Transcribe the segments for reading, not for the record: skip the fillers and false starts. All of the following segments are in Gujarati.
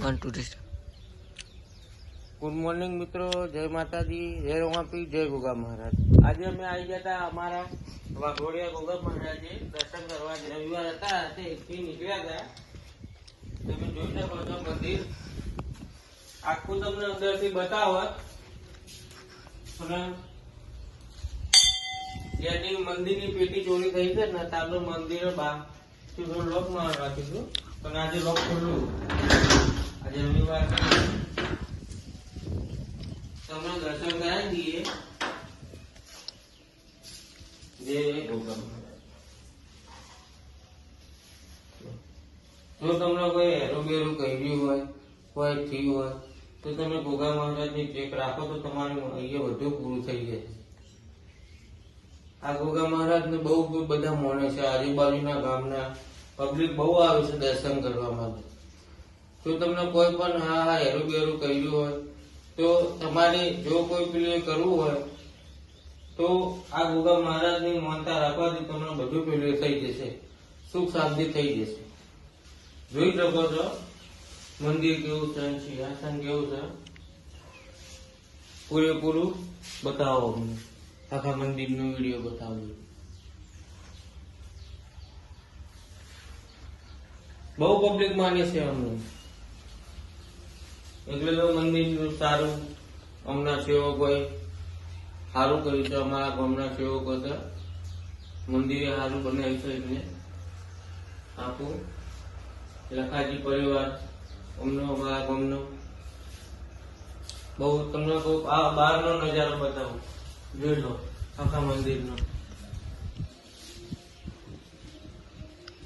1 2 3 ગુડ મોર્નિંગ મિત્રો, જય માતાજી, જય રોમાપી, જય ગોગા મહારાજ। આજે અમે આવી ગયા હતા અમારા વાઘોડિયા ગોગા મહારાજે દર્શન કરવા। રવિવાર હતા તે એકથી નીકળ્યા હતા। તમે જોઈ શકો છો મંદિર આખું તમને અંદરથી બતાવત, અને જેની મંદિરની પેટી ચોરી થઈ છે ને તારનો મંદિર બહાર લોક માં રાખીશું, પણ આજે લોક ખુલ્લું। આજે રવિવાર તમે દર્શન કરાવી દઈએ જે ગોગા મહારાજ। જો તમને કોઈ હેરું બેરું કહ્યું હોય, કોઈ થયું હોય તો તમે ગોગા મહારાજની ચેક રાખો તો તમારું અહીંયા બધું પૂરું થઈ જાય। આ ગોગા મહારાજ ને બહુ બધા માને છે, આજુબાજુના ગામના પબ્લિક બહુ આવે છે દર્શન કરવા માટે। જો તમને કોઈ પણ હા હેરું બેરું કહ્યું હોય તો તમારે જો કોઈ પેલું કરવું હોય તો આ ગોગા મહારાજની માનતા રાખવાથી તમને બધું પેલું થઈ જશે, સુખ શાંતિ થઈ જશે। જોઈ શકો છો મંદિર કેવું છે, સિંહાસન કેવું છે, પૂરેપૂરું બતાવો અમને, આખા મંદિરનો વિડીયો બતાવો। બહુ પબ્લિક માને છે અમને, એટલે તો મંદિર સારું હમણાં સેવકોએ સારું કર્યું છે। અમારા ગામના સેવકો હતા, મંદિરે સારું બનાવ્યું છે, એટલે આખું લખાજી પરિવાર અમનો અમારા ગામનો બહુ તમને આ બહારનો નજારો બતાવું, જોઈ લો આખા મંદિરનો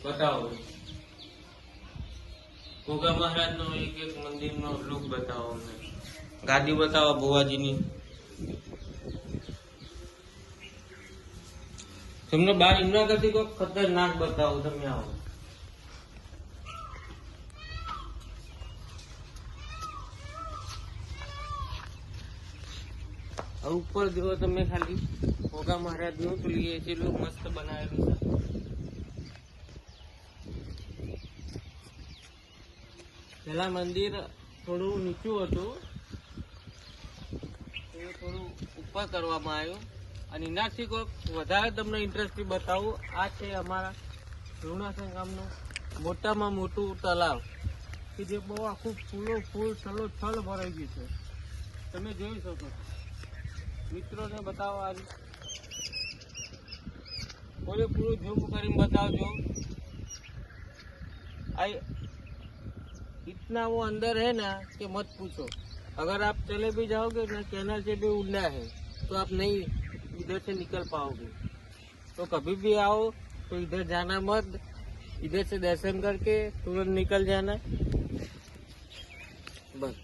બતાવો। ગોગા મહારાજ નો એક એક મંદિર નો લુક બતાવો અમને, ગાદી બતાવો ભુવાજીની। તમને બાર એમના કરતી કોઈ ખતરનાક બતાવો, તમે આવો। ઉપર જો તમે ખાલી ગોગા મહારાજ નું પેલું એટલું મસ્ત બનાવેલું છે। પેલા મંદિર થોડું નીચું હતું, એ થોડું ઉપર કરવામાં આવ્યું, અને એનાથી કોઈ વધારે તમને ઇન્ટરેસ્ટથી બતાવું। આ છે અમારા લુણાસણ ગામનું મોટામાં મોટું તલાવ, કે જે બહુ આખું ફૂલ છલ ભરાઈ ગયું છે, તમે જોઈ શકો છો। મિત્રોને બતાવો, આ પૂરેપૂરું ઝૂમ કરીને बताओ। इतना वो अंदर है ना कि मत पूछो। अगर आप चले भी जाओगे ना, कैनाल से भी उड़ना है तो आप नहीं इधर से निकल पाओगे। तो कभी भी आओ तो इधर जाना मत, इधर से दर्शन करके तुरंत निकल जाना बस।